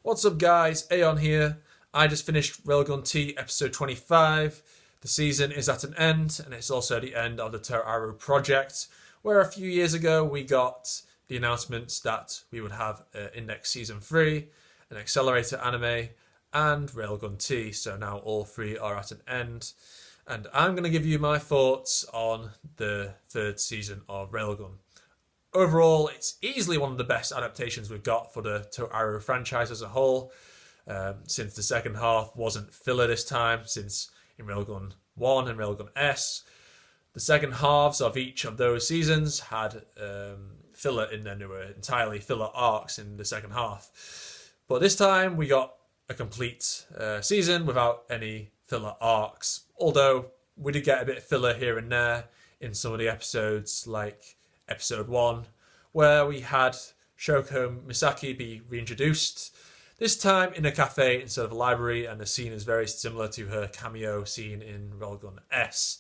What's up guys, Aeon here. I just finished Railgun T episode 25. The season is at an end and it's also the end of the Toaru project, where a few years ago we got the announcements that we would have Index Season 3, an Accelerator anime, and Railgun T. So now all three are at an end. And I'm going to give you my thoughts on the third season of Railgun. Overall, it's easily one of the best adaptations we've got for the Toaru franchise as a whole, since the second half wasn't filler this time, since in Railgun 1 and Railgun S, the second halves of each of those seasons had filler in them. There were entirely filler arcs in the second half. But this time we got a complete season without any filler arcs, although we did get a bit of filler here and there in some of the episodes, like Episode 1, where we had Shoko Misaki be reintroduced, this time in a cafe instead of a library, and the scene is very similar to her cameo scene in Railgun S.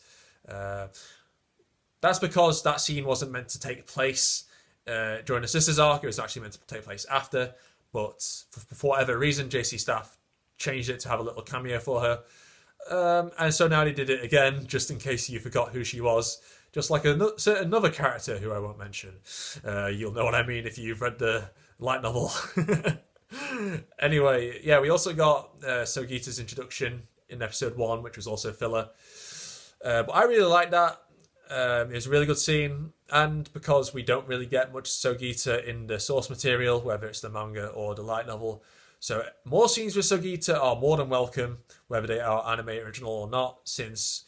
That's because that scene wasn't meant to take place during the Sisters arc, it was actually meant to take place after, but for whatever reason, JC staff changed it to have a little cameo for her. And so now they did it again, just in case you forgot who she was. Just like another character who I won't mention. You'll know what I mean if you've read the light novel. Anyway, yeah, we also got Sogita's introduction in episode 1, which was also filler. But I really liked that. It was a really good scene. And because we don't really get much Sogita in the source material, whether it's the manga or the light novel, so more scenes with Sogita are more than welcome, whether they are anime original or not, since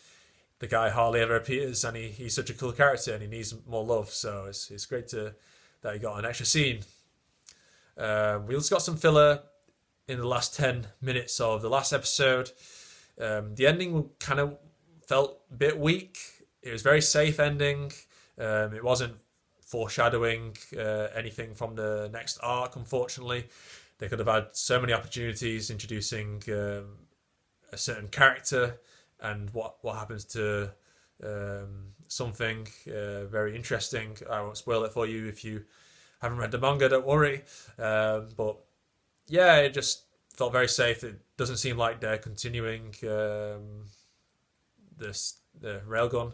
the guy hardly ever appears and he's such a cool character and he needs more love. So it's great that he got an extra scene. We also got some filler in the last 10 minutes of the last episode. The ending kind of felt a bit weak. It was a very safe ending. It wasn't foreshadowing anything from the next arc, unfortunately. They could have had so many opportunities introducing a certain character and what happens to something very interesting. I won't spoil it for you if you haven't read the manga, don't worry. But yeah, it just felt very safe. It doesn't seem like they're continuing the Railgun.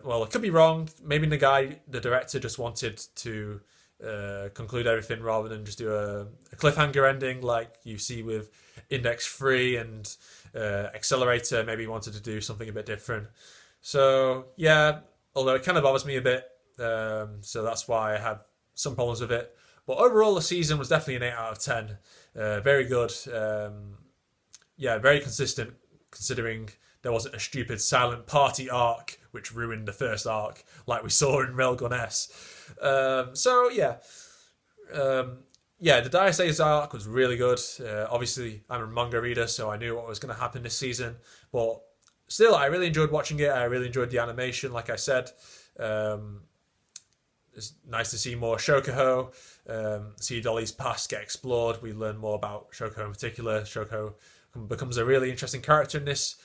Well, I could be wrong. Maybe Nagai, the director, just wanted to conclude everything rather than just do a cliffhanger ending like you see with Index 3 and Accelerator. Maybe he wanted to do something a bit different. So yeah, although it kind of bothers me a bit, so that's why I have some problems with it. But overall, the season was definitely an 8 out of 10. Very good. Yeah, very consistent, considering there wasn't a stupid silent party arc which ruined the first arc like we saw in Railgun S. So yeah. Yeah, the Dire Days arc was really good. Obviously, I'm a manga reader, so I knew what was going to happen this season. But still, I really enjoyed watching it. I really enjoyed the animation, like I said. It's nice to see more Shokuho, see Dolly's past get explored. We learn more about Shokuho in particular. Shokuho becomes a really interesting character in this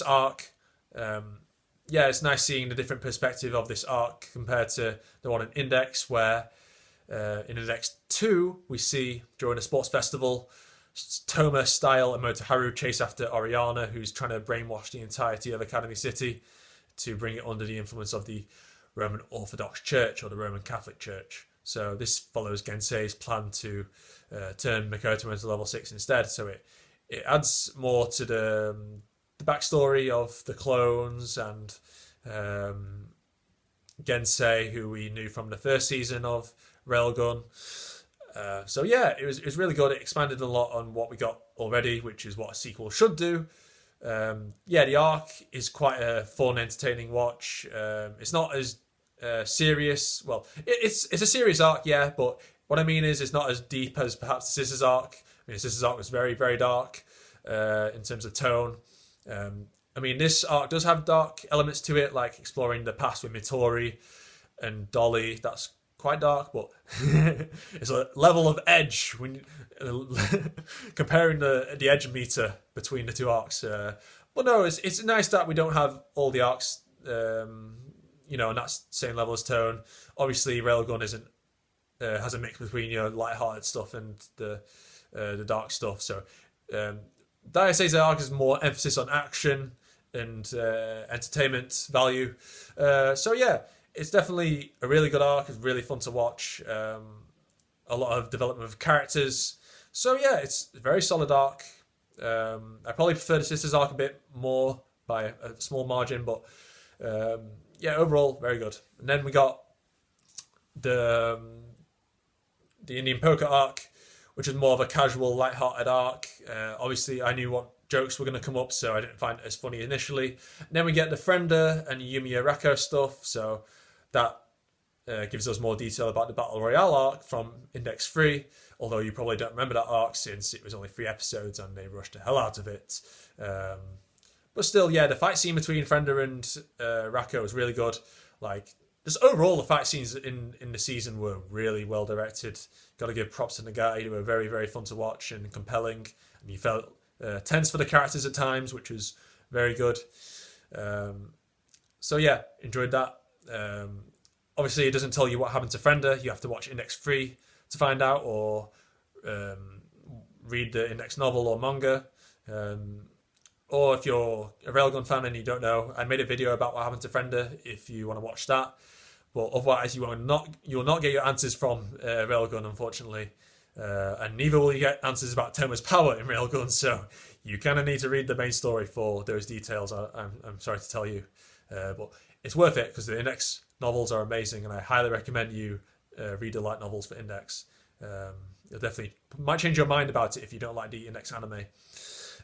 arc. Yeah, it's nice seeing the different perspective of this arc compared to the one in Index, where in Index 2, we see during a sports festival, Toma-style and Motoi chase after Oriana, who's trying to brainwash the entirety of Academy City to bring it under the influence of the Roman Orthodox Church or the Roman Catholic Church. So this follows Gensei's plan to turn Mikoto into level 6 instead. So it adds more to the backstory of the clones and Gensei, who we knew from the first season of Railgun. So yeah, it was really good. It expanded a lot on what we got already, which is what a sequel should do. Yeah, the arc is quite a fun, entertaining watch. It's not as serious. Well, it's a serious arc, yeah, but what I mean is it's not as deep as perhaps the Sisters arc. I mean, the Sisters arc was very, very dark in terms of tone. I mean, this arc does have dark elements to it, like exploring the past with Mitori and Dolly. That's quite dark, but it's a level of edge when comparing the edge meter between the two arcs. But no, it's nice that we don't have all the arcs, in that same level as tone. Obviously, Railgun isn't has a mix between light-hearted stuff and the dark stuff. So Daise's arc is more emphasis on action and entertainment value. So yeah, it's definitely a really good arc. It's really fun to watch. A lot of development of characters. So yeah, it's a very solid arc. I probably prefer the Sisters arc a bit more by a small margin, but yeah, overall very good. And then we got the Indian poker arc, which is more of a casual, light-hearted arc. Obviously, I knew what jokes were going to come up, so I didn't find it as funny initially. And then we get the Frenda and Yumiya Rako stuff, so that gives us more detail about the Battle Royale arc from Index 3, although you probably don't remember that arc since it was only 3 episodes and they rushed the hell out of it. But still, yeah, the fight scene between Frenda and Rako was really good. Like, just overall, the fight scenes in the season were really well directed. Got to give props to Nagai. They were very, very fun to watch and compelling. And you felt tense for the characters at times, which was very good. So yeah, enjoyed that. Obviously, it doesn't tell you what happened to Frenda. You have to watch Index 3 to find out, or read the Index novel or manga. Or if you're a Railgun fan and you don't know, I made a video about what happened to Frenda if you want to watch that. But otherwise, you will not get your answers from Railgun, unfortunately. And neither will you get answers about Toma's power in Railgun, so you kind of need to read the main story for those details, I'm sorry to tell you. But it's worth it, because the Index novels are amazing, and I highly recommend you read the light novels for Index. You'll definitely might change your mind about it if you don't like the Index anime.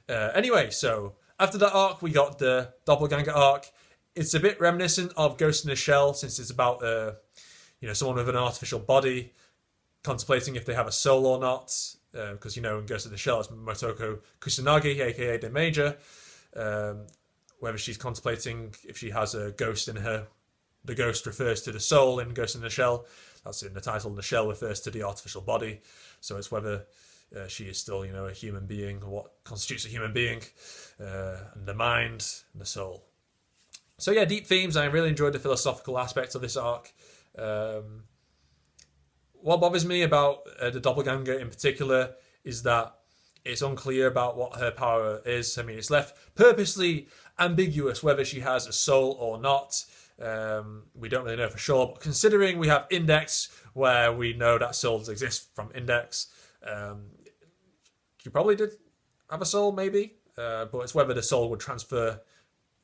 Anyway, so after that arc, we got the Doppelganger arc. It's a bit reminiscent of Ghost in the Shell, since it's about someone with an artificial body contemplating if they have a soul or not. Because in Ghost in the Shell, it's Motoko Kusanagi, aka the Major. Whether she's contemplating if she has a ghost in her. The ghost refers to the soul in Ghost in the Shell. That's in the title. The shell refers to the artificial body. So it's whether she is still, a human being, or what constitutes a human being, and the mind and the soul. So yeah, deep themes. I really enjoyed the philosophical aspects of this arc. What bothers me about the Doppelganger in particular is that it's unclear about what her power is. I mean, it's left purposely ambiguous whether she has a soul or not. We don't really know for sure, but considering we have Index, where we know that souls exist from Index, she probably did have a soul, maybe, but it's whether the soul would transfer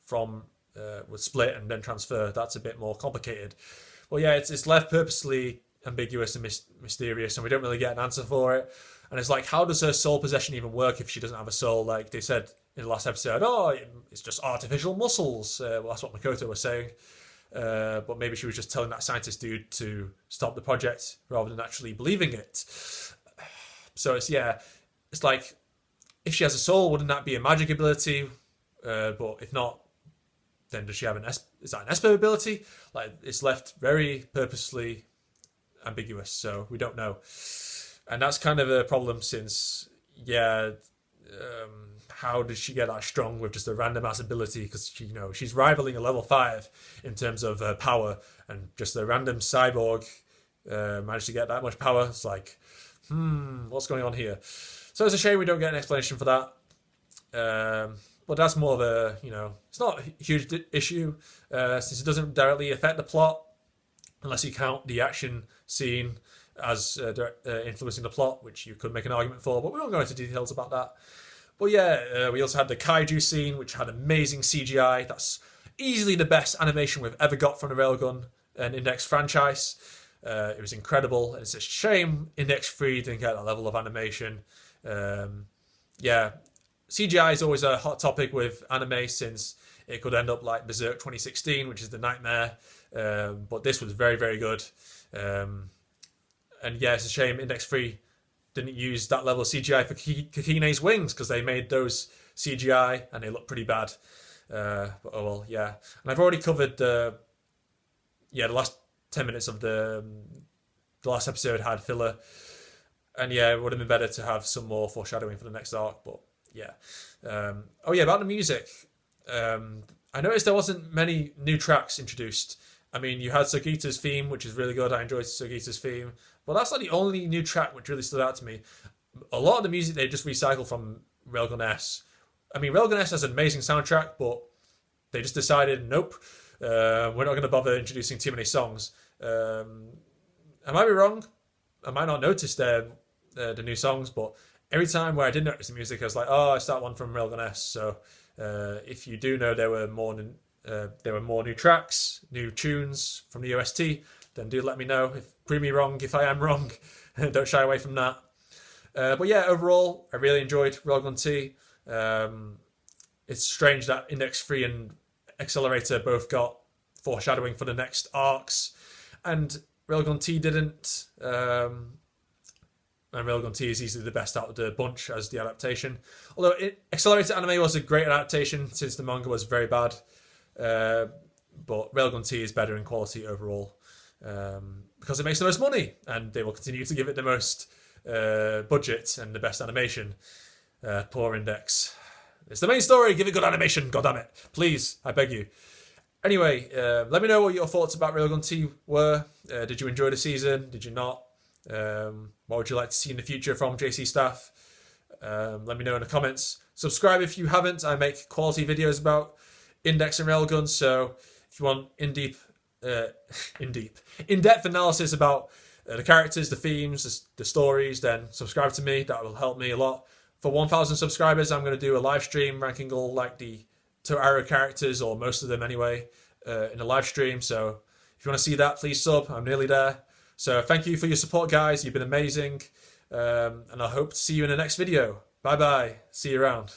from, would split and then transfer. That's a bit more complicated. Well, yeah, it's left purposely ambiguous and mysterious, and we don't really get an answer for it. And it's like, how does her soul possession even work if she doesn't have a soul? Like they said in the last episode, it's just artificial muscles. Well, that's what Makoto was saying. But maybe she was just telling that scientist dude to stop the project rather than actually believing it. So it's like, if she has a soul, wouldn't that be a magic ability? But if not, then does she have is that an Esper ability? Like, it's left very purposely ambiguous, so we don't know. And that's kind of a problem since, how did she get that strong with just a random ass ability? Because she's rivaling a level 5 in terms of power, and just a random cyborg managed to get that much power. It's like, what's going on here? So it's a shame we don't get an explanation for that. But that's more of a, it's not a huge issue since it doesn't directly affect the plot, unless you count the action scene as influencing the plot, which you could make an argument for, but we won't go into details about that. But yeah, we also had the kaiju scene, which had amazing CGI. That's easily the best animation we've ever got from the Railgun and Index franchise. It was incredible. It's a shame Index 3 didn't get that level of animation. CGI is always a hot topic with anime, since it could end up like Berserk 2016, which is the nightmare. But this was very, very good. And yeah, it's a shame Index 3 didn't use that level of CGI for Kakine's wings, because they made those CGI and they look pretty bad. But oh well, yeah. And I've already covered the last 10 minutes of the last episode had filler. And yeah, it would have been better to have some more foreshadowing for the next arc, but yeah. About the music. I noticed there wasn't many new tracks introduced. I mean, you had Sugita's theme, which is really good. I enjoyed Sugita's theme. Well, that's not the only new track which really stood out to me. A lot of the music they just recycled from Railgun S. I mean, Railgun S has an amazing soundtrack, but they just decided, nope, we're not going to bother introducing too many songs. I might be wrong. I might not notice the new songs, but every time where I did notice the music, I was like, oh, it's that one from Railgun S. So if you do know there were more new tracks, new tunes from the OST, then do let me know. Prove me wrong if I am wrong. Don't shy away from that. But yeah, overall, I really enjoyed Railgun T. It's strange that Index 3 and Accelerator both got foreshadowing for the next arcs, and Railgun T didn't. And Railgun T is easily the best out of the bunch as the adaptation. Although Accelerator anime was a great adaptation since the manga was very bad. But Railgun T is better in quality overall because it makes the most money, and they will continue to give it the most budget and the best animation. Poor Index. It's the main story. Give it good animation. God damn it. Please, I beg you. Anyway, let me know what your thoughts about Railgun T were. Did you enjoy the season? Did you not? What would you like to see in the future from JC staff? Let me know in the comments. Subscribe if you haven't. I make quality videos about Index and Railgun, so if you want in-depth analysis about the characters, the themes, the stories, then subscribe to me. That will help me a lot. For 1,000 subscribers, I'm going to do a live stream ranking all like the Toaru characters, or most of them anyway, in a live stream. So if you want to see that, please sub. I'm nearly there. So thank you for your support, guys. You've been amazing. And I hope to see you in the next video. Bye-bye. See you around.